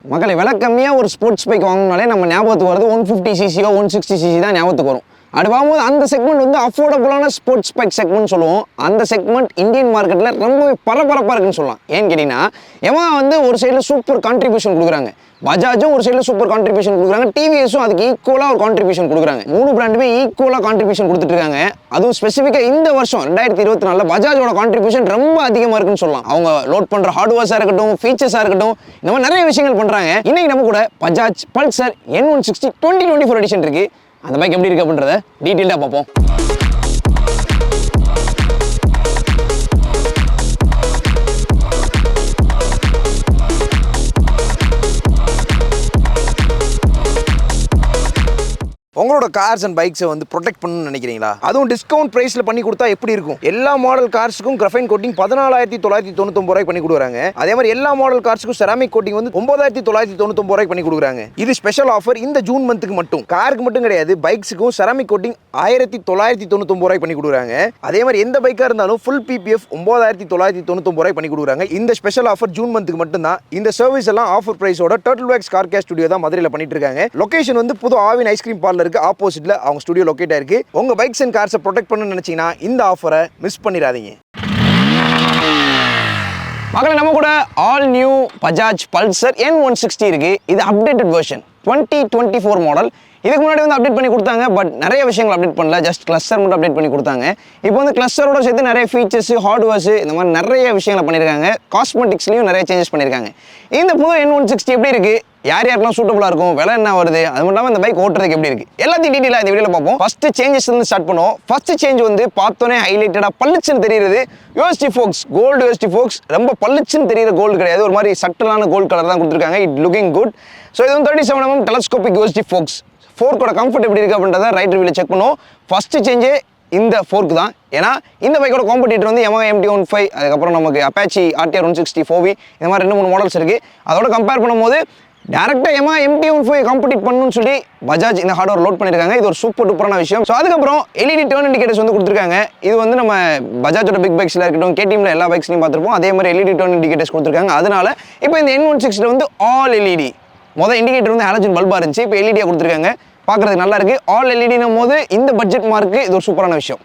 மக்களை விலை கம்மியாக ஒரு ஸ்போர்ட்ஸ் பைக் வாங்கினாலே நம்ம ஞாபகத்துக்கு வருது 150cc 160cc தான் ஞாபகத்துக்கு வரும். அப்படி பார்க்கும்போது அந்த செக்மெண்ட் வந்து அஃபோர்டபுளான ஸ்போர்ட்ஸ் பைக் செக்மெண்ட் சொல்லுவோம். அந்த செக்மெண்ட் இந்தியன் மார்க்கெட்டில் ரொம்பவே பரபரப்பாக இருக்குன்னு சொல்லலாம். ஏன்னு கேட்டிங்கன்னா யமஹா வந்து ஒரு சைடில் சூப்பர் கான்ட்ரிபியூஷன் கொடுக்குறாங்க, பஜாஜும் ஒரு சைடில் சூப்பர் கான்ட்ரிபியூஷன் கொடுக்குறாங்க, டிவிஎஸும் அதுக்கு ஈக்குவலாக ஒரு கான்ட்ரிபியூஷன் கொடுக்குறாங்க. மூணு பிராண்டுமே ஈக்குவலாக கான்ட்ரிபியூஷன் கொடுத்துட்ருக்காங்க. அதுவும் ஸ்பெசிஃபிக்காக இந்த வருஷம் 2024 பஜாஜோட கான்ட்ரிபியூஷன் ரொம்ப அதிகமாக இருக்குன்னு சொல்லலாம். அவங்க லோட் பண்ணுற ஹார்ட்வேர்ஸாக இருக்கட்டும், ஃபீச்சர்ஸாக இருக்கட்டும், இந்த மாதிரி நிறைய விஷயங்கள் பண்ணுறாங்க. இன்னைக்கு நம்ம கூட பஜாஜ் பல்சர் N160 2024 எடிஷன் இருக்குது. அந்த பைக் எப்படி இருக்குது அப்படின்றத டீட்டெயிலாக பார்ப்போம். உங்களோட கார்ஸ் அண்ட் பைக்ஸை வந்து ப்ரொடெக்ட் பண்ணணும்னு நினைக்கிறீங்களா? அதுவும் டிஸ்கவுண்ட் ப்ரைஸில் பண்ணி கொடுத்தா எப்படி இருக்கும்? எல்லா மாடல் கார்ஸுக்கும் கிராஃபைன் கோட்டிங் 14,999 ரூபாய்க்கு பண்ணி கொடுக்குறாங்க. அதே மாதிரி எல்லா மாடல் கார்ஸுக்கும் செராமிக் கோட்டிங் வந்து 9,999 ரூபாய்க்கு பண்ணி கொடுக்குறாங்க. இது ஸ்பெஷல் ஆஃபர் இந்த ஜூன் மந்த்துக்கு மட்டும். காருக்கு மட்டும் கிடையாது, பைக்ஸுக்கும் செராமிக் கோட்டிங் 1,999 ரூபாய்க்கு பண்ணி கொடுக்குறாங்க. அதே மாதிரி எந்த பைக்காக இருந்தாலும் ஃபுல் PPF 9,999 ரூபாய்க்கு பண்ணி கொடுக்குறாங்க. இந்த ஸ்பெஷல் ஆஃபர் ஜூன் மந்த்துக்கு மட்டும் தான். இந்த சர்வீஸ் எல்லாம் ஆஃபர் பிரைஸோட turtle wax car care studio தான் மதுரையில் பண்ணிட்டு இருக்காங்க. லொகேஷன் வந்து புது ஆவின் ஐஸ்கிரீம் பார்லர் ஆப்போசிட்ல அவங்க ஸ்டுடியோ லொகேட் ஆயிருக்கு. உங்க பைக்ஸ் அண்ட் கார்ஸை ப்ரொடெக்ட் பண்ணணும்னு நினைச்சீங்கன்னா இந்த ஆஃபரை மிஸ் பண்ணிடாதீங்க. மக்களை நம்ம கூட all new Bajaj Pulsar N160 இருக்கு. இது அப்டேட்டட் வெர்ஷன் 2024 மாடல். இதுக்கு முன்னாடி வந்து அப்டேட் பண்ணி கொடுத்தாங்க, பட் நிறைய விஷயங்கள் அப்டேட் பண்ணல, ஜஸ்ட் கிளஸ்டர் மட்டும் அப்டேட் பண்ணி கொடுத்தாங்க. இப்போ வந்து கிளஸ்டரோட சேர்த்து நிறைய ஃபீச்சர்ஸ், ஹார்ட்வேர்ஸ், இந்த மாதிரி நிறைய விஷயங்களை பண்ணியிருக்காங்க. காஸ்மெட்டிக்ஸ்லையும் நிறைய சேஞ்சஸ் பண்ணியிருக்காங்க. இந்த புது N160 எப்படி இருக்கு, யார் யாருக்கெல்லாம் சூட்டபுளாக இருக்கும், விலை என்ன வருது, அது மட்டும் இல்லாமல் இந்த பைக் ஓட்டுறதுக்கு எப்படி இருக்கு, எல்லாத்தையும் டீட்டெயிலாக இந்த வீடியோவில் பார்ப்போம். ஃபர்ஸ்ட் சேஞ்சஸ் வந்து ஸ்டார்ட் பண்ணுவோம். ஃபர்ஸ்ட் சேஞ்ச் வந்து பார்த்தோன்னே ஹைலைட்டடாக பளிச்சுன்னு தெரியுது USD forks, gold USD forks. ரொம்ப பளிச்சுன்னு தெரியுற கோல்டு கிடையாது, ஒரு மாதிரி சட்டலான கோல்டு கலர் தான் கொடுத்துருக்காங்க. It looking good. ஸோ இது வந்து 37 mm டெலஸ்கோபிக் யூஎஸ்டி ஃபோக்ஸ். ஃபோர்க்கோட கம்ஃபர்ட் எப்படி இருக்குது அப்படின்றத ரைட் ரிவ்யூவில் செக் பண்ணுவோம். ஃபர்ஸ்ட் சேஞ்சே இந்த ஃபோர்க்கு தான். ஏன்னா இந்த பைக்கோட காம்படிட்டர் வந்து Yamaha MT-15, அதுக்கப்புறம் நமக்கு Apache RTR 160 4V, இந்த மாதிரி 2-3 மாடல்ஸ் இருக்குது. அதோட கம்பேர் பண்ணும்போது டேரெக்டாக Yamaha MT-15 காம்படிட் பண்ணணும்னு சொல்லி பஜாஜ் இந்த ஹார்ட்வேர் லோட் பண்ணியிருக்காங்க. இது ஒரு சூப்பர் டூப்பரான விஷயம். ஸோ அதுக்கப்புறம் LED டர்ன் இண்டிகேட்டர்ஸ் வந்து கொடுத்துருக்காங்க. இது வந்து நம்ம பஜாஜோட பிக் பைக்ஸில் இருக்கட்டும், KTMல எல்லா பைக்ஸ்லையும் பார்த்துருப்போம். அதே மாதிரி LED டர்ன் இண்டிகேட்டர்ஸ் கொடுத்துருக்காங்க. அதனால இப்போ இந்த N160 வந்து ஆல் LED. மொதல் இண்டிகேட்டர் வந்து ஹாலஜன் பல்பாக இருந்துச்சு, இப்போ LED கொடுத்துருக்காங்க. பார்க்குறதுக்கு நல்லா இருக்குது. ஆல் எல்இடினும் போது இந்த பட்ஜெட் மார்க்கு இது ஒரு சூப்பரான விஷயம்.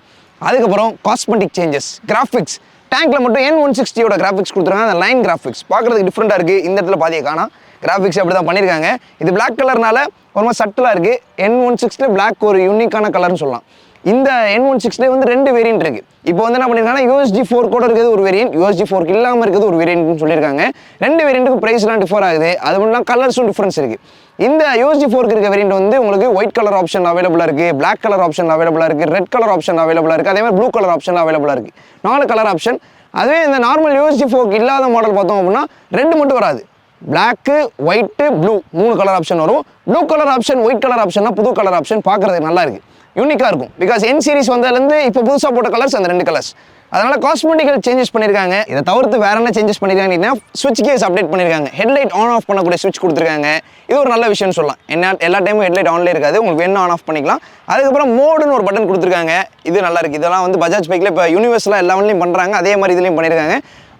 அதுக்கப்புறம் காஸ்மெட்டிக் சேஞ்சஸ், கிராஃபிக்ஸ். டேங்க்ல மட்டும் N160யோட கிராஃபிக்ஸ் கொடுத்துருக்காங்க. அந்த லைன் கிராஃபிக்ஸ் பார்க்குறதுக்கு டிஃப்ரெண்ட்டாக இருக்குது. இந்த இடத்துல பாதியை காணா கிராஃபிக்ஸ் அப்படி தான் பண்ணியிருக்காங்க. இது பிளாக் கலர்னால ஒரு மாதிரி சட்டலாக இருக்குது. N160 பிளாக் ஒரு யூனிக்கான கலர்னு சொல்லலாம். இந்த N160 வந்து 2 வேரியன்ட் இருக்குது. இப்போ வந்து என்ன பண்ணியிருக்காங்கன்னா USD 4 கூட இருக்கிறது ஒரு வேரியன்ட், USD 4 இல்லாமல் இருக்கிறது ஒரு வேரியன்ட்னு சொல்லியிருக்காங்க. 2 வேரியண்ட்டுக்கு ப்ரைஸ்லாம் டிஃபர் ஆகுது. அது மட்டும் இல்லாமல் கலர்ஸும் டிஃப்ரென்ஸ் இருக்குது. இந்த USD 4 இருக்க வேரியன்ட் வந்து உங்களுக்கு ஒயிட் கலர் ஆப்ஷன் அவைலபிளாக இருக்குது, பிளாக் கலர் ஆப்ஷன் அவைலபிளாக இருக்குது, ரெட் கலர் ஆப்ஷன் அவைலபிளாக இருக்குது, அதே மாதிரி ப்ளூ கலர் ஆப்ஷன் அவைலபிளாக இருக்குது. 4 கலர் ஆப்ஷன். அதுவே இந்த நார்மல் USD 4 இல்லாத மாடல் பார்த்தோம் அப்படின்னா 2 மட்டும் வராது. Black, white, blue 3 colour option வரும். Blue colour option, white colour ஆப்ஷன்னா புது கலர் ஆப்ஷன் பார்க்குறதுக்கு நல்லா இருக்குது, யூனிக்காக இருக்கும். பிகாஸ் N சீரிஸ் வந்ததுலேருந்து இப்போ புதுசாக போட்ட கலர்ஸ் அந்த 2 கலர்ஸ். அதனால் காஸ்மெட்டிக்கல் சேஞ்சஸ் பண்ணியிருக்காங்க. இதை தவிர்த்து வேற என்ன சேஞ்சஸ் பண்ணியிருக்காங்கன்னா ஸ்விட்ச் கேஸ் அப்டேட் பண்ணியிருக்காங்க. ஹெட்லைட் ஆன் ஆஃப் பண்ணக்கூடிய ஸ்விட்ச் கொடுத்துருக்காங்க. இது ஒரு நல்ல விஷயம்னு சொல்லலாம். எல்லா டைமும் ஹெட்லைட் ஆன்லேயே இருக்காது, உங்களுக்கு வேணும் ஆன் ஆஃப் பண்ணிக்கலாம். அதுக்கப்புறம் மோடுன்னு ஒரு பட்டன் கொடுத்துருக்காங்க. இது நல்லா இருக்குது. இதெல்லாம் வந்து பஜாஜ் பைக்கில் இப்போ யூனிவர்ஸில் எல்லா ஒன்லையும் பண்ணுறாங்க, அதே மாதிரி இதுலையும் பண்ணியிருக்காங்க.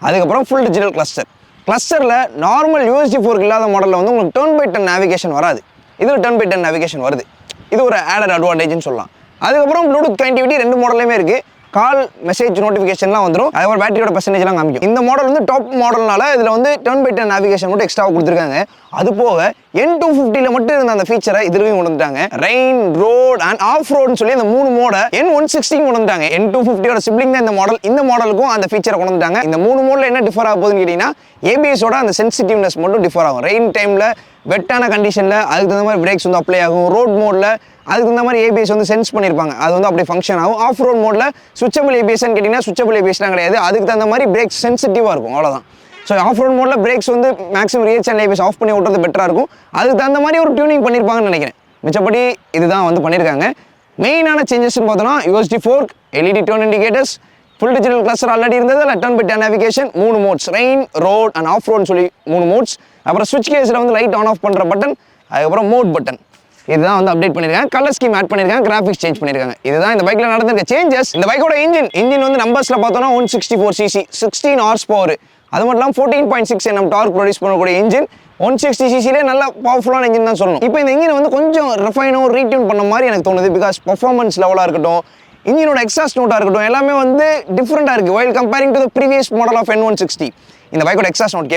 அதுக்கப்புறம் ஃபுல் டிஜிட்டல் கிளஸ்டர். கிளஸ்டரில் நார்மல் USD 4 இல்லாத மாடலில் வந்து உங்களுக்கு டர்ன் பை டர்ன் நேவிகேஷன் வராது. இதில் டர்ன் பை டர்ன் நேவிகேஷன் வருது. இது ஒரு ஆடட் அட்வான்டேஜ்னு சொல்லலாம். அதுக்கப்புறம் ப்ளூடூத் கனெக்டிவிட்டி 2 மாடல்லையுமே இருக்குது. கால், மெசேஜ், நோட்டிஃபிகேஷன்லாம் வந்துடும். அதுக்கப்புறம் பேட்டரியோட பர்சன்டேஜ்லாம் காமிக்கும். இந்த மாடல் வந்து டாப் மாடல்னால இதில் வந்து டர்ன் பை டர்ன் நேவிகேஷன் மட்டும் எக்ஸ்ட்ரா கொடுத்துருக்காங்க. அது போக N250ல மட்டும் இருந்த அந்த ஃபீச்சரை இதுலையும் கொண்டு வந்துட்டாங்க. ரெயின், ரோட் அண்ட் ஆஃப் ரோட்னு சொல்லி அந்த 3 மோட N160 கொண்டு வந்துட்டாங்க. N250யோட சிப்ளிங் தான் இந்த மாடல். இந்த மாடலுக்கும் அந்த ஃபீச்சரை கொண்டு வந்துட்டாங்க. இந்த 3 மோடில் என்ன டிஃபர் ஆக போகுதுன்னு கேட்டிங்கன்னா ABSோட அந்த சென்சிட்டிவ்னஸ் மட்டும் டிஃபர் ஆகும். ரெயின் டைமில், வெட்டான கண்டிஷனில் அதுக்கு தகுந்த மாதிரி பிரேக்ஸ் வந்து அப்ளை ஆகும். ரோட் மோடில் அதுக்கு இந்த மாதிரி ABS வந்து சென்ஸ் பண்ணியிருப்பாங்க, அது வந்து அப்படியே ஃபங்க்ஷன் ஆகும். ஆஃப் ரோட் மோடில் சுவிச்சபிள் ABSன்னு கேட்டிங்கன்னா சுவிச்சபிள் ABSலாம் கிடையாது, அதுக்கு தகுந்த மாதிரி பிரேக் சென்சிட்டிவாக இருக்கும், அவ்வளோதான். ஸோ ஆஃப் ரோட் மோடில் பிரேக்ஸ் வந்து maximum rear channel ABS off பண்ணி விட்றது பெட்டராக இருக்கும். அதுக்கு தகுந்த மாதிரி ஒரு டியூனிங் பண்ணியிருப்பாங்கன்னு நினைக்கிறேன். மிச்சப்படி இதுதான் வந்து பண்ணியிருக்காங்க. மெயினான சேஞ்சஸ்ன்னு பார்த்தோன்னா USD 4, LED turn indicators, full digital cluster already இருந்தது. அதில் turn by turn navigation, 3 modes, rain, road and off ரோட்னு சொல்லி 3 மோட்ஸ். அப்புறம் ஸ்விட்ச் கேஸில் வந்து லைட் ஆன் ஆஃப் பண்ணுற பட்டன், அதுக்கப்புறம் மோட் பட்டன். இதுதான் வந்து அப்டேட் பண்ணியிருக்காங்க. கலர் ஸ்கீம் ஆட் பண்ணியிருக்காங்க, கிராஃபிக்ஸ் சேஞ்ச் பண்ணியிருக்காங்க. இதுதான் இந்த பைக்கில் நடந்திருக்க சேஞ்சஸ். இந்த பைக்கோட இன்ஜின் வந்து நம்பர்ஸில் பார்த்தோன்னா 164cc, 16 ஹார்ஸ் பவர். அது மட்டும் இல்லாமல் 14.6 Nm டார்க் ப்ரொடியூஸ் பண்ணக்கூடிய இன்ஜின். 160cc நல்ல பவர்ஃபுல்லான இன்ஜின் தான் சொல்லணும். இப்போ இந்த இன்ஜினை வந்து கொஞ்சம் ரெஃபைனோ ரீட்யூன் பண்ண மாதிரி எனக்கு தோணுது. பிகாஸ் பர்ஃபார்மன்ஸ் லெவலாக இருக்கட்டும், இன்ஜினோட எக்ஸாஸ்ட் நோட்டாக இருக்கட்டும், எல்லாமே வந்து டிஃப்ரெண்ட்டாக இருக்குது while comparing to the previous model of N160. இந்த பைக்கோட எக்ஸாஸ்ட் நோட்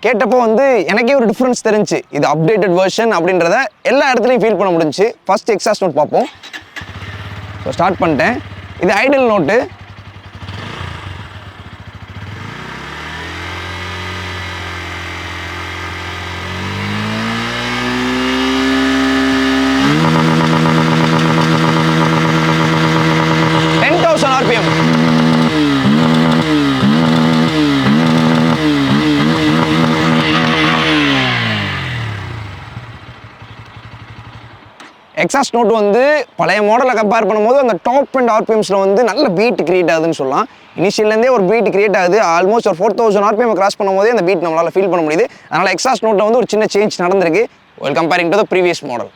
கேட்டப்போ வந்து எனக்கே ஒரு டிஃப்ரென்ஸ் தெரிஞ்சு இது அப்டேட்டட் வெர்ஷன் அப்படின்றத எல்லா இடத்துலையும் ஃபீல் பண்ண முடிஞ்சு. ஃபர்ஸ்ட் எக்ஸாஸ்ட் நோட் பார்ப்போம். ஸோ ஸ்டார்ட் பண்ணிட்டேன். இது idle note. RPM. Exhaust note வந்து பழைய மாடலை கம்பேர் பண்ணும்போது அந்த டாப் அண்ட் ஆர்பிஎம்ஸில் வந்து நல்ல பீட் கிரியேட் ஆகுதுன்னு சொல்லலாம். இனிஷியல்லேருந்தே ஒரு பீட் கிரியேட் ஆகுது. ஆல்மோஸ்ட் ஒரு 4000 RPM கிராஸ் பண்ணும்போதே அந்த பீட் நம்மளால் ஃபீல் பண்ண முடியுது. அதனால் எக்ஸாஸ்ட் நோட்டில் வந்து ஒரு சின்ன சேஞ்ச் நடந்திருக்கு comparing to the previous model.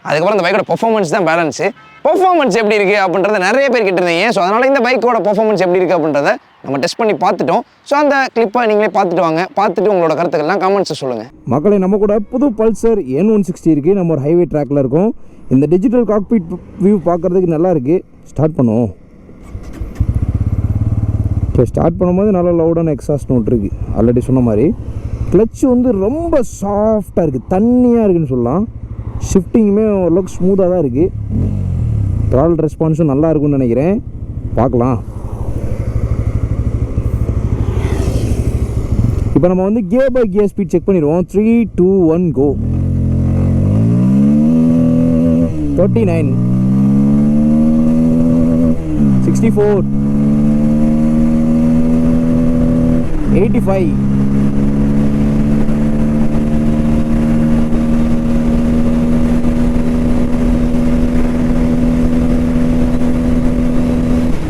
அதுக்கப்புறம் இந்த பைக்கோட பர்ஃபார்மன்ஸ் தான் பேலன்ஸு. பர்ஃபார்மன்ஸ் எப்படி இருக்குது அப்படின்றத நிறைய பேர் கேட்டிருந்தீங்க. ஸோ அதனால் இந்த பைக்கோட பர்ஃபார்மன்ஸ் எப்படி இருக்குது அப்படின்றத நம்ம டெஸ்ட் பண்ணி பார்த்துட்டோம். ஸோ அந்த கிளிப்பை நீங்களே பார்த்துட்டு வாங்க. பார்த்துட்டு உங்களோட கருத்துக்கள்லாம் கமெண்ட்ஸை சொல்லுங்கள். மக்களை நம்ம கூட புது பல்சர் N160 இருக்குது. நம்ம ஒரு ஹைவே ட்ராக்கில் இருக்கோம். இந்த டிஜிட்டல் காக்பிட் வியூ பார்க்குறதுக்கு நல்லா இருக்குது. ஸ்டார்ட் பண்ணுவோம். இப்போ ஸ்டார்ட் பண்ணும்போது நல்லா லவுடான எக்ஸாஸ்ட் நோட் இருக்குது. ஆல்ரெடி சொன்ன மாதிரி கிளச்சு வந்து ரொம்ப சாஃப்டாக இருக்குது, தண்ணியாக இருக்குதுன்னு சொல்லலாம். ஷிஃப்டிங்குமே ஓரளவுக்கு ஸ்மூத்தாக தான் இருக்குது. த்ரால் ரெஸ்பான்ஸும் நல்லா இருக்கும்னு நினைக்கிறேன். பார்க்கலாம். இப்போ நம்ம வந்து gear by gear speed check பண்ணிடுவோம். 3, 2, 1 கோ. 39, 64, 85,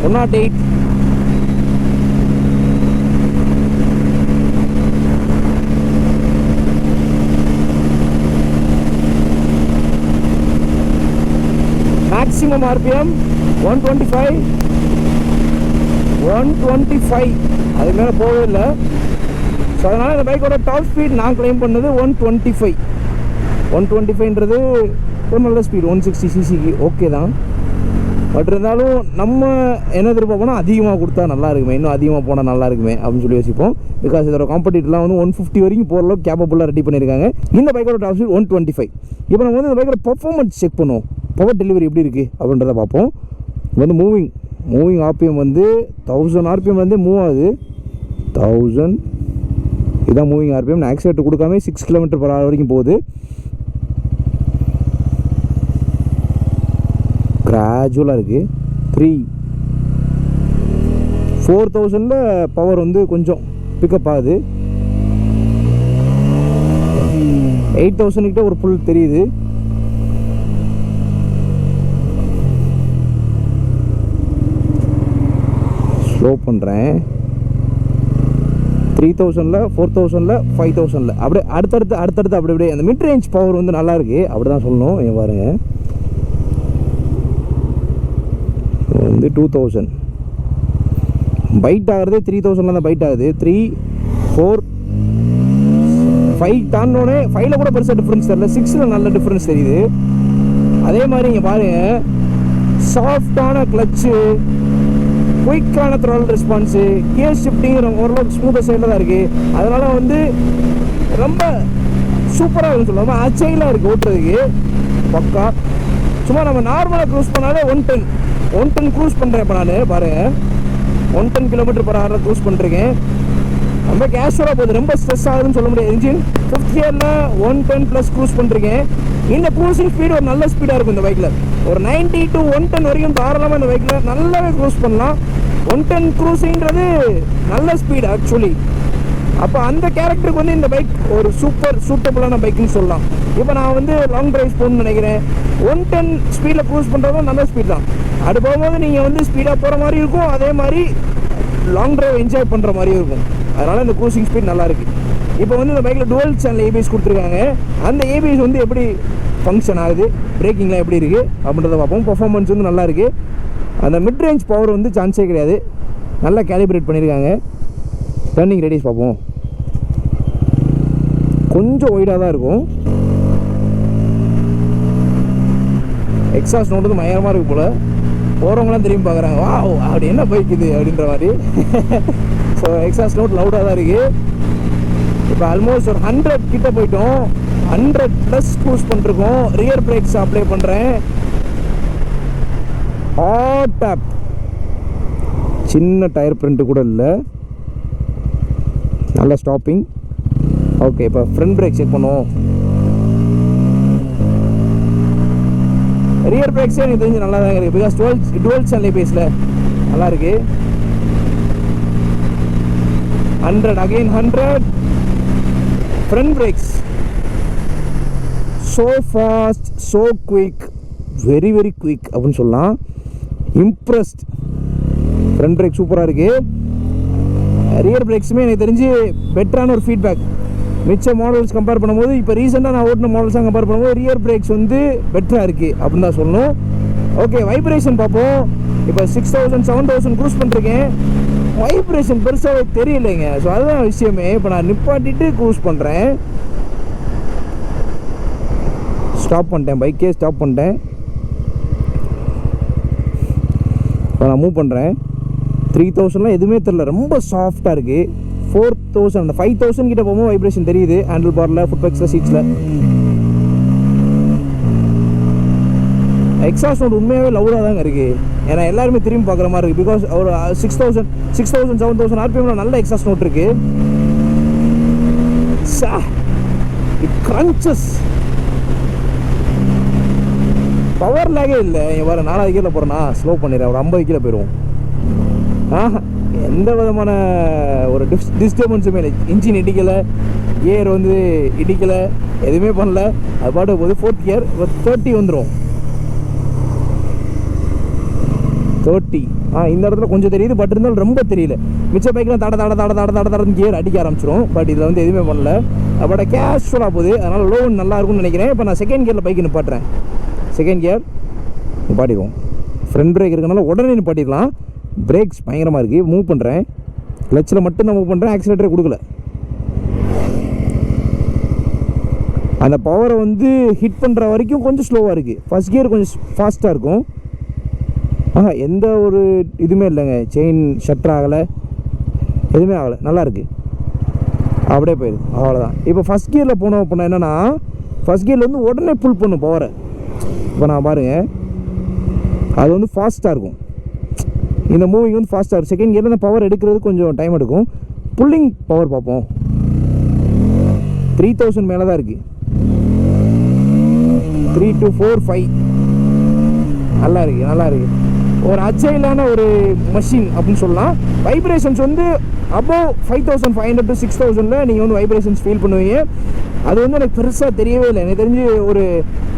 108, 'maximum RPM 125, 125 அதுக்கு மேலே போகவே இல்லை. ஸோ அதனால் இந்த பைக்கோட டாப் ஸ்பீட் நான் கிளைம் பண்ணது 125. 125ன்றது ஒரு நல்ல ஸ்பீட் 160cc ஓகே தான். பட் இருந்தாலும் நம்ம என்ன எதிர்பார்ப்போம்னா அதிகமாக கொடுத்தா நல்லா இருக்குமே, இன்னும் அதிகமாக போனால் நல்லா இருக்குமே அப்படின்னு சொல்லி யோசிப்போம். பிகாஸ் இதோட காம்படிட்டர்லாம் வந்து 150 வரைக்கும் போகிற அளவுக்கு கேப்பபுளாக ரெடி பண்ணியிருக்காங்க. இந்த பைக்கோட டாப் ஸ்பீட் 125. இப்போ நம்ம வந்து இந்த பைக்கோட பர்ஃபார்மன்ஸ் செக் பண்ணுவோம். பவர் டெலிவரி எப்படி இருக்குது அப்படின்றத பார்ப்போம். வந்து மூவிங் RPM வந்து 1000 RPM வந்து மூவ் ஆகுது. 1000 இதுதான் மூவிங் RPM. நான் ஆக்சிலேட்டர் கொடுக்காம 6 km/h வரைக்கும் போகுது. கிராஜுவலாக இருக்குது. 4000ல் பவர் வந்து கொஞ்சம் பிக்கப் ஆகுது. 8000 கிட்ட ஒரு புல் தெரியுது. ஸ்லோ பண்ணுறேன். 3000ல் 4000ல் 5000ல் அப்படியே அடுத்தடுத்து அப்படியே அந்த மிட் ரேஞ்ச் பவர் வந்து நல்லாயிருக்கு. அப்படி தான் சொல்லணும். ஏன் பாருங்கள், வந்து 2000 பைட் ஆகிறது 3000ல் தான் பைட் ஆகுது. 3, 4, 5 தாண்டோடனே 5ல் கூட பெருசாக டிஃப்ரென்ஸ் தெரியல. 6ல் நல்ல டிஃப்ரென்ஸ் தெரியுது. அதே மாதிரி இங்கே பாருங்கள், சாஃப்டான clutch, குயிக்கான Tral response, gear shifting ஓரளவுக்கு ஸ்மூத்தாக சைடில் தான் இருக்குது. அதனால் வந்து ரொம்ப சூப்பராக இருக்குன்னு சொல்லாமல் அச்சைலாக இருக்குது ஓட்டுறதுக்கு. பக்கா சும்மா நம்ம நார்மலாக க்ரூஸ் பண்ணாலே 110 க்ரூஸ் பண்ணுறேன். இப்போ நான் பாருங்கள் 110 km/h க்ரூஸ் பண்ணுறேன். ரொம்ப கேஷுவலாக போகுது. ரொம்ப ஸ்ட்ரெஸ் ஆகுதுன்னு சொல்ல முடியாது. இன்ஜின் 5th கியரில் 110+ க்ரூஸ் பண்ணுறீங்க. இந்த க்ரூசிங் ஸ்பீடு ஒரு நல்ல ஸ்பீடாக இருக்கும் இந்த பைக்கில். ஒரு 90 to 110 வரைக்கும் தாராளமாக இந்த பைக்கில் நல்லாவே க்ரூஸ் பண்ணலாம். 110 க்ரூஸிங்கிறது நல்ல ஸ்பீடு ஆக்சுவலி. அப்போ அந்த கேரக்டருக்கு வந்து இந்த பைக் ஒரு சூட்டபுளான பைக்குன்னு சொல்லலாம். இப்போ நான் வந்து லாங் டிரைவ்ஸ் போகணும்னு நினைக்கிறேன். 110 ஸ்பீடில் க்ரூஸ் பண்ணுறதும் நல்ல ஸ்பீட் தான். அது போகும்போது நீங்கள் வந்து ஸ்பீடாக போகிற மாதிரி இருக்கும். அதே மாதிரி லாங் டிரைவ் என்ஜாய் பண்ணுற மாதிரியும் இருக்கும். அதனால் இந்த க்ரூசிங் ஸ்பீட் நல்லாயிருக்கு. இப்போ வந்து இந்த பைக்கில் டுவல் சேனல் ABS கொடுத்துருக்காங்க. அந்த ABS வந்து எப்படி ஃபங்க்ஷன் ஆகுது, பிரேக்கிங்லாம் எப்படி இருக்குது அப்படின்றத பார்ப்போம். பர்ஃபார்மன்ஸ் வந்து நல்லா இருக்குது. அந்த மிட் ரேஞ்ச் பவர் வந்து சான்ஸே கிடையாது. நல்லா கேலிப்ரேட் பண்ணியிருக்காங்க. டர்னிங் ரேடியஸ் பார்ப்போம். கொஞ்சம் ஒய்டாக தான் இருக்கும். எக்ஸாஸ்ட் நோட்டு பயங்கரமாக இருக்குது போல். போகிறவங்களாம் திரும்பி பார்க்குறாங்க, வா அப்படி என்ன பைக் இது அப்படின்ற மாதிரி. ஸோ எக்ஸாஸ்ட் நோட் லவுடாக தான் இருக்குது. இப்போ ஆல்மோஸ்ட் ஒரு 100 கிட்ட போயிட்டோம். 100+ க்ரூஸ் பண்ணிருக்கோம். ரியர் பிரேக்ஸ் அப்ளை பண்ணுறேன். ஹாட் டேப், சின்ன டயர் பிரிண்ட்டு கூட இல்லை, நல்ல ஸ்டாப்பிங். ஓகே, இப்போ ஃப்ரண்ட் பிரேக் செக் பண்ணுவோம். ரியர் பிரேக்ஸே எனக்கு தெரிஞ்சு நல்லா தான் இருக்குது. பிகாஸ் டுவெல் சேனல் பேஸில் நல்லா இருக்குது. 100 again 100. Front breaks so fast, so quick, very very quick அப்படின்னு சொல்லலாம். இம்ப்ரெஸ்ட். ஃப்ரண்ட் பிரேக் சூப்பராக இருக்குது. ரியர் பிரேக்ஸுமே எனக்கு தெரிஞ்சு பெட்டரான ஒரு ஃபீட்பேக். மிச்ச மாடல்ஸ் கம்பேர் பண்ணும்போது, இப்போ ரீசெண்டாக நான் ஓட்டின மாடல்ஸாக கம்பேர் பண்ணும்போது ரியர் பிரேக்ஸ் வந்து பெட்டராக இருக்குது அப்படின்னு தான் சொல்லணும். ஓகே, வைப்ரேஷன் பார்ப்போம். இப்போ 6000 7000 க்ரூஸ் பண்ணிருக்கேன். வைப்ரேஷன் பெருசாக தெரியலைங்க. ஸோ அதுதான் விஷயமே. இப்போ நான் நிப்பாட்டிட்டு க்ரூஸ் பண்ணுறேன். ஸ்டாப் பண்ணிட்டேன், பைக்கே ஸ்டாப் பண்ணிட்டேன். இப்போ நான் மூவ் பண்ணுறேன். 3000லாம் எதுவுமே தெரில, ரொம்ப சாஃப்டாக இருக்குது. 4000 அந்த 5000 கிட்ட போகும்போது வைப்ரேஷன் தெரியுது. ஹேண்டில் பாரில், ஃபுட் பேக்ஸில், சீட்ஸில். எக்ஸாஸ்ட் நோட் உண்மையாகவே லவுடாக தாங்க இருக்குது. ஏன்னா எல்லாருமே திரும்பி பார்க்குற மாதிரி இருக்குது. பிகாஸ் ஒரு 6000 7000 ஆர்பிஎம்ல நல்ல எக்ஸாஸ்ட் நோட் இருக்குது. It crunches. பவர் லேகே இல்லை. வர 4வது கீழே போகிறேன்னா ஸ்லோ பண்ணிடுறேன், ஒரு 50 கீழே போயிடுவோம். எந்த விதமான ஒரு டிஸ்டர்பன்ஸுமே இல்லை. இன்ஜின் இடிக்கலை, கியர் வந்து இடிக்கலை, எதுவுமே பண்ணல. அது பாட்டு போது 4th கியர். இப்போ 30 வந்துடும். 30 இந்த இடத்துல கொஞ்சம் தெரியுது, பட் இருந்தாலும் ரொம்ப தெரியல. மிச்ச பைக்கெலாம் தடன்னு கியர் அடிக்க ஆரம்பிச்சிடும். பட் இதில் வந்து எதுவுமே பண்ணல. பட் கேஷுவலாக போகுது. அதனால் லோ நல்லா இருக்கும்னு நினைக்கிறேன். இப்போ நான் செகண்ட் கியரில் பைக்கு நிப்பாட்டுறேன். செகண்ட் கியர் நிப்பாட்டிடுவோம். ஃப்ரண்ட் பிரேக் இருக்கனால உடனே நிப்பாட்டிடலாம். பிரேக்ஸ் பயங்கரமாக இருக்குது. மூவ் பண்ணுறேன். கிளச்சில் மட்டும்தான் மூவ் பண்ணுறேன், ஆக்சிலேட்டரை கொடுக்கல. அந்த பவரை வந்து ஹிட் பண்ணுற வரைக்கும் கொஞ்சம் ஸ்லோவாக இருக்குது. ஃபஸ்ட் கியர் கொஞ்சம் ஃபாஸ்ட்டாக இருக்கும். எந்த ஒரு இதுவுமே இல்லைங்க. செயின் ஷட்டர் ஆகலை, எதுவுமே ஆகலை, நல்லாயிருக்கு. அப்படியே போயிடுது, அவ்வளோதான். இப்போ ஃபஸ்ட் கியரில் போனோம் அப்படின்னா என்னென்னா, ஃபஸ்ட் கியரில் வந்து உடனே புல் பண்ணும் பவரை. இப்போ நான் பாருங்கள், அது வந்து ஃபாஸ்ட்டாக இருக்கும். இந்த மூவிங் வந்து ஃபாஸ்ட்டாக இருக்கும். செகண்ட் கியரில் அந்த பவர் எடுக்கிறது கொஞ்சம் டைம் எடுக்கும். புல்லிங் பவர் பார்ப்போம். 3000 மேலே தான் இருக்குது. 3 to 4 5 நல்லா இருக்குது. ஒரு அஜைலான ஒரு மஷின் அப்படின்னு சொல்லலாம். வைப்ரேஷன்ஸ் வந்து அபோவ் 5500 to 6000 நீங்கள் வந்து வைப்ரேஷன்ஸ் ஃபீல் பண்ணுவீங்க. அது வந்து எனக்கு பெருசாக தெரியவே இல்லை. எனக்கு தெரிஞ்சு ஒரு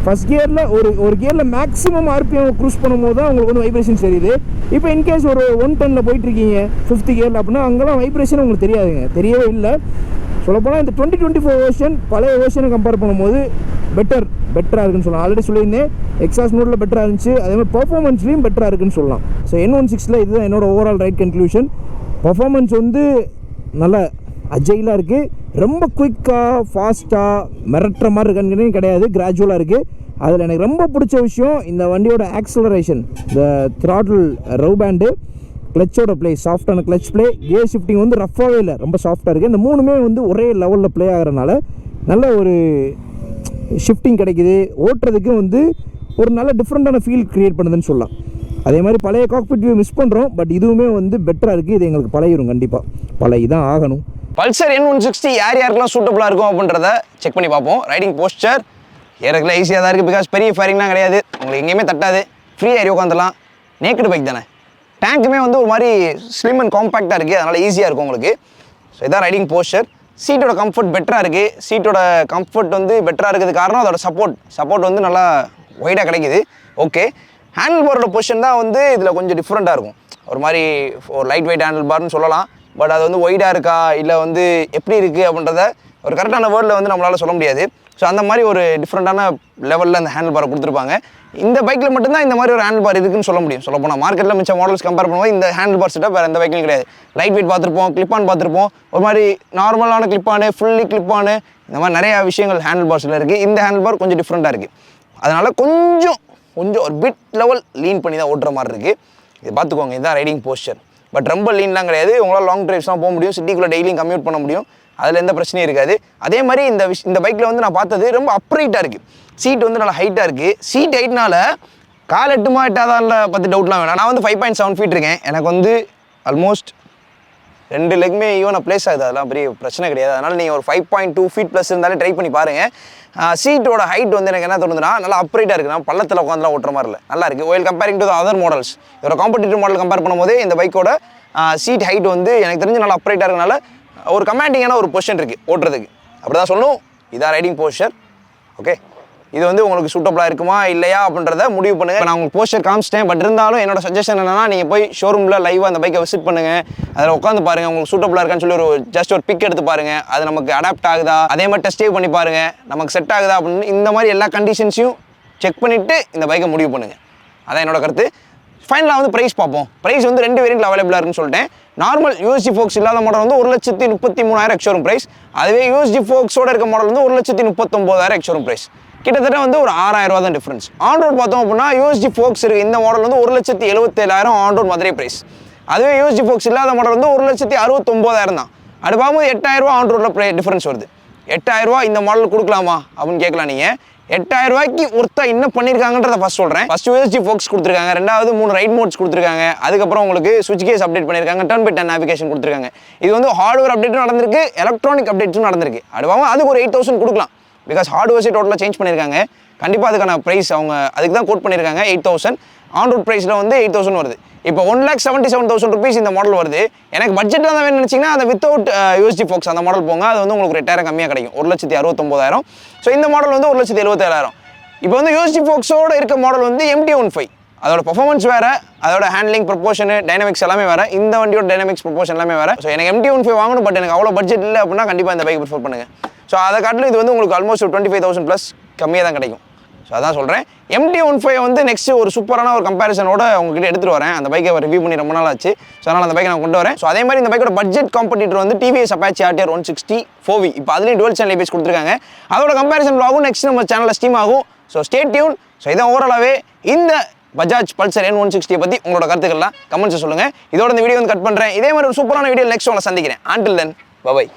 ஃபஸ்ட் கியரில் ஒரு கியரில் மேக்ஸிமம் ஆர்பிஎம் க்ரூஸ் பண்ணும்போது தான் உங்களுக்கு வந்து வைப்ரேஷன்ஸ் தெரியுது. இப்போ இன்கேஸ் ஒரு 110 போயிட்டுருக்கீங்க 5th கியரில் அப்படின்னா அங்கெல்லாம் வைப்ரேஷன் உங்களுக்கு தெரியாதுங்க, தெரியவே இல்லை. சொல்லப்போனால் இந்த 2024 வெர்ஷன் பழைய வெர்ஷனை கம்பேர் பண்ணும்போது பெட்டராக இருக்குன்னு சொல்லலாம். ஆல்ரெடி சொல்லியிருந்தேன், எக்ஸாஸ்ட் நோட்டில் பெட்டராக இருந்துச்சு. அதே மாதிரி பர்ஃபார்மன்ஸ்லேயும் பெட்டராக இருக்குன்னு சொல்லலாம். ஸோ N16 இதுதான் என்னோட ஓவரால் ரைட் கன்க்ளூஷன். பர்ஃபார்மன்ஸ் வந்து நல்ல அஜைலாக இருக்குது. ரொம்ப குயிக்காக ஃபாஸ்ட்டாக மிரட்டுற மாதிரி இருக்குன்னு கிடையாது, கிராஜுவலாக இருக்குது. அதில் எனக்கு ரொம்ப பிடிச்ச விஷயம் இந்த வண்டியோட ஆக்சலரேஷன், இந்த த்ராட்டில் ரவ் பேண்டு, கிளச்சோட ப்ளே, சாஃப்டான கிளச் ப்ளே, கியர் ஷிஃப்டிங் வந்து ரஃபாகவே இல்லை, ரொம்ப சாஃப்டாக இருக்குது. இந்த மூணுமே வந்து ஒரே லெவலில் ப்ளே ஆகிறனால நல்ல ஒரு ஷிஃப்டிங் கிடைக்குது. ஓட்டுறதுக்கு வந்து ஒரு நல்ல டிஃப்ரெண்ட்டான ஃபீல் க்ரியேட் பண்ணுதுன்னு சொல்லலாம். அதே மாதிரி பழைய காக்பிட் வியூ மிஸ் பண்ணுறோம், பட் இதுவுமே வந்து பெட்டராக இருக்குது. இது எங்களுக்கு பழகிடும், கண்டிப்பாக பழகி தான் ஆகணும். பல்சர் N160 யாருக்கெல்லாம் சூட்டபுளாக இருக்கும் அப்படின்றத செக் பண்ணி பார்ப்போம். ரைடிங் போஸ்டர் ஏறக்குள்ள ஈஸியாக தான் இருக்குது. பிகாஸ் பெரிய ஃபேரிங்லாம் கிடையாது, உங்களுக்கு எங்கேயுமே தட்டாது, ஃப்ரீயாக ஏறி உட்காந்துலாம். நேக்கடு பைக் தானே. டேங்க்குமே வந்து ஒரு மாதிரி ஸ்லிம் அண்ட் காம்பேக்டாக இருக்குது, அதனால் ஈஸியாக இருக்கும் உங்களுக்கு. ஸோ இதான் ரைடிங் போஸ்டர். சீட்டோட கம்ஃபர்ட் பெட்டராக இருக்குது. சீட்டோட கம்ஃபர்ட் வந்து பெட்டராக இருக்கிறது காரணம் அதோட சப்போர்ட் வந்து நல்லா ஒய்டாக கிடைக்குது. ஓகே, ஹேண்டில் பாரோட பொசிஷன் தான் வந்து இதில் கொஞ்சம் டிஃப்ரெண்ட்டாக இருக்கும். ஒரு மாதிரி ஒரு லைட் வெயிட் ஹேண்டில் பார்னு சொல்லலாம். பட் அது வந்து ஒய்டாக இருக்கா இல்லை வந்து எப்படி இருக்குது அப்படின்றத ஒரு கரெக்டான வேர்டில் வந்து நம்மளால் சொல்ல முடியாது. ஸோ அந்த மாதிரி ஒரு டிஃப்ரெண்ட்டான லெவலில் அந்த ஹேண்டில் பாரை கொடுத்துருப்பாங்க. இந்த பைக்கில் மட்டும்தான் இந்த மாதிரி ஒரு ஹேண்டில் பார் இருக்குன்னு சொல்ல முடியும். சொல்ல போனால் மார்க்கெட்டில் மிச்ச மாடல்ஸ் கம்பேர் பண்ணும்போது இந்த ஹேண்டில் பார் செட்டப் வேறு எந்த பைக்லையும் கிடையாது. லைட் வெயிட் பார்த்துருப்போம், கிளிப்பான் பார்த்துருப்போம், ஒரு மாதிரி நார்மலான கிளிப்பானு, ஃபுல்லி கிளிப்பானு, இந்த மாதிரி நிறையா விஷயங்கள் ஹேண்டில் பார்ஸில் இருக்குது. இந்த ஹேண்டில் பார் கொஞ்சம் டிஃப்ரெண்ட்டாக இருக்குது. அதனால் கொஞ்சம் ஒரு பிட் லெவல் லீன் பண்ணி தான் ஓட்டுற மாதிரி இருக்குது. இது பார்த்துக்கோங்க, இதுதான் ரைடிங் போஸ்டர். பட் ரொம்ப லீன்லாம் கிடையாது. உங்களால் லாங் ட்ரைவ்ஸ்லாம் போக முடியும், சிட்டிக்குள்ளே டெய்லியும் கம்யூட் பண்ண முடியும், அதில் எந்த பிரச்சனையும் இருக்காது. அதே மாதிரி இந்த பைக்கில் வந்து நான் பார்த்தது ரொம்ப அப்ரைட்டாக இருக்குது. சீட் வந்து நல்லா ஹைட்டாக இருக்குது. சீட் ஹைட்னால கால் எட்டுமா எட்டாதான்ல பற்றி டவுட்லாம் வேணாம். நான் வந்து 5.7 ஃபீட் இருக்கேன். எனக்கு வந்து ஆல்மோஸ்ட் 2 லெக்குமே ஈவனாக ப்ளேஸ் ஆகுது. அதெல்லாம் பெரிய பிரச்சனை கிடையாது. அதனால் நீங்கள் ஒரு 5.2 ஃபீட் ப்ளஸ் இருந்தாலே ட்ரை பண்ணி பாருங்கள். சீட்டோட ஹைட் வந்து எனக்கு என்ன தோணுதுன்னா நல்லா அப்ரைட்டாக இருக்குது. நான் பள்ளத்தில் உட்காந்துலாம் ஓட்டுற மாதிரி இல்லை, நல்லா இருக்குது. While comparing to other models, இதோட காம்படிட்டிவ் மாடல் கம்பேர் பண்ணும்போது இந்த பைக்கோட சீட் ஹைட் வந்து எனக்கு தெரிஞ்சு நல்லா அப்ரைட்டாக இருக்கனால ஒரு கமாண்டிங்கான ஒரு பொசிஷன் இருக்குது ஓட்டுறதுக்கு. அப்படி தான் சொல்லணும். இதான் ரைடிங் போஸ்டர். ஓகே, இது வந்து உங்களுக்கு சூட்டபிளாக இருக்குமா இல்லையா அப்படின்றத முடிவு பண்ணுங்கள். நான் உங்களுக்கு போஸ்டர் காமிச்சிட்டேன். பட் இருந்தாலும் என்னோட சஜஷன் என்னன்னா, நீங்கள் போய் ஷோரூமில் லைவாக அந்த பைக்கை விசிட் பண்ணுங்கள், அதில் உட்காந்து பாருங்கள், உங்களுக்கு சூட்டபிளாக இருக்கான்னு சொல்லி ஒரு பிக் எடுத்து பாருங்கள். அது நமக்கு அடாப்ட் ஆகுதா, அதே மாதிரி டெஸ்ட் பண்ணி பாருங்கள், நமக்கு செட் ஆகுதா அப்படின்னு இந்த மாதிரி எல்லா கண்டிஷன்ஸையும் செக் பண்ணிவிட்டு இந்த பைக்கை முடிவு பண்ணுங்கள். அதான் என்னோட கருத்து. ஃபைனலாக வந்து ப்ரைஸ் பார்ப்போம். ப்ரைஸ் வந்து 2 வேரியன்ட்ல அவைலபிளாக இருக்குன்னு சொல்லிட்டேன். நார்மல் யூஎஸ்டி ஃபோக்ஸ் இல்லாத மாடல் வந்து 1,33,000 எக்ஸ்ஷோரூம் ப்ரைஸ். அதுவே யூஎஸ்டி ஃபோக்ஸோட இருக்க மாடல் வந்து 1,39,000 எக்ஸ்ஷோரூம் ப்ரைஸ். கிட்டத்தட்ட வந்து ஒரு 6,000 ரூபா தான் டிஃப்ரென்ஸ். ஆன் ரோட் பார்த்தோம் அப்படின்னா யூஎஸ்டி ஃபோக்ஸ் இருக்குது இந்த மாடல் வந்து 1,77,000 ஆன் ரோட் மதுரை ப்ரைஸ். அதுவே யூஎஸ்டி ஃபோக்ஸ் இல்லாத மாடல் வந்து 1,69,000 தான். அது பார்க்கும்போது 8,000 ரூபா ஆன் ரோட்டில் டிஃப்ரென்ஸ் வருது. 8,000 ரூபா இந்த மாடல் கொடுக்கலாமா அப்படின்னு கேட்கலாம் நீங்கள். 8,000 ரூபாய்க்கு ஒருத்தா என்ன பண்ணியிருக்காங்கன்றத ஃபர்ஸ்ட் சொல்கிறேன். ஃபர்ஸ்ட் யூஎஸ்டி ஃபோக்ஸ் கொடுத்துருக்காங்க, ரெண்டாவது 3 ரைட் மோட்ஸ் கொடுத்துருக்காங்க, அதுக்கப்புறம் உங்களுக்கு சுவிட்ச் கேஸ் அப்டேட் பண்ணியிருக்காங்க, டர்ன் பை டர்ன் நேவிகேஷன் கொடுத்துருக்காங்க. இது வந்து ஹார்ட்வேர் அப்டேட்டும் நடந்திருக்கு, எலக்ட்ரானிக் அப்டேட்ஸும் நடந்திருக்கு. அடுவாங்க அதுக்கு ஒரு 8,000 கொடுக்கலாம். பிகாஸ் ஹார்ட்வேர்ஸே டோட்டலாக சேஞ்ச் பண்ணியிருக்காங்க. கண்டிப்பாக அதுக்கான ப்ரைஸ் அவங்க அதுக்கு தான் கோட் பண்ணியிருக்காங்க 8,000. ஆன் ரோட் ப்ரைஸில் வந்து 8,000 வருது. இப்போ 1,77,000 ருபீஸ் இந்த மாடல் வருது. எனக்கு பட்ஜெட்டில் தான் வேணும்னு நினச்சிங்கன்னா அந்த வித்தவுட் யூஎஸ்டி ஃபோக்ஸ் அந்த மாடல் போங்க. அது வந்து உங்களுக்கு 8,000 கம்மியாக கிடைக்கும், 1,69,000. ஸோ இந்த மாடல் வந்து 1,77,000. இப்போ வந்து யூஎஸ்டி ஃபோக்ஸோட இருக்க மாடல் வந்து MT-15. அதோட பர்ஃபார்மன்ஸ் வேறு, அதோட ஹேண்ட்லிங் ப்ரொபோஷனு டைனமிக்ஸ் எல்லாமே வேறு. இந்த வண்டியோட டைனமிக்ஸ் ப்ரொபோஷன் எல்லாமே வேறு. ஸோ எனக்கு MT-15 வாங்கணும், பட் எனக்கு அவ்வளோ பட்ஜெட் இல்லை அப்படின்னா கண்டிப்பாக இந்த பைக் ப்ரிஃபர் பண்ணுங்கள். ஸோ அதை காட்டிலும் இது வந்து உங்களுக்கு ஆல்மோஸ்ட் 25,000 ப்ளஸ் கம்மியாக தான் கிடைக்கும். ஸோ அதான் சொல்கிறேன். MT-15 வந்து நெக்ஸ்ட் ஒரு சூப்பரான ஒரு கம்பேரிசனோட உங்ககிட்ட எடுத்துகிட்டு வரேன். அந்த பைக்கை ரிவ்யூ பண்ணி ரொம்ப நாள் ஆச்சு. ஸோ அதனால் அந்த பைக்கை நான் கொண்டு வரேன். ஸோ அதே மாதிரி இந்த பைக்கோட பட்ஜெட் காம்படிட்டர் வந்து TVS Apache RTR 160 4V. இப்போ அதுலேயும் டுவெல் சேனல் ABS கொடுத்துருக்காங்க. அதோட கம்பேரிசன் vlog நெக்ஸ்ட் நம்ம சேனலில் ஸ்ட்ரீம் ஆகும். So stay tune. ஸோ இதான் ஓவராலாகவே இந்த பஜாஜ் பல்சர் N160 பற்றி உங்களோட கருத்துக்கள்லாம் கமெண்ட்ஸ் சொல்லுங்கள். இதோட இந்த வீடியோ வந்து கட் பண்ணுறேன். இதே மாதிரி ஒரு சூப்பரான வீடியோ நெக்ஸ்ட் உங்களை சந்திக்கிறேன். Until then, bye bye.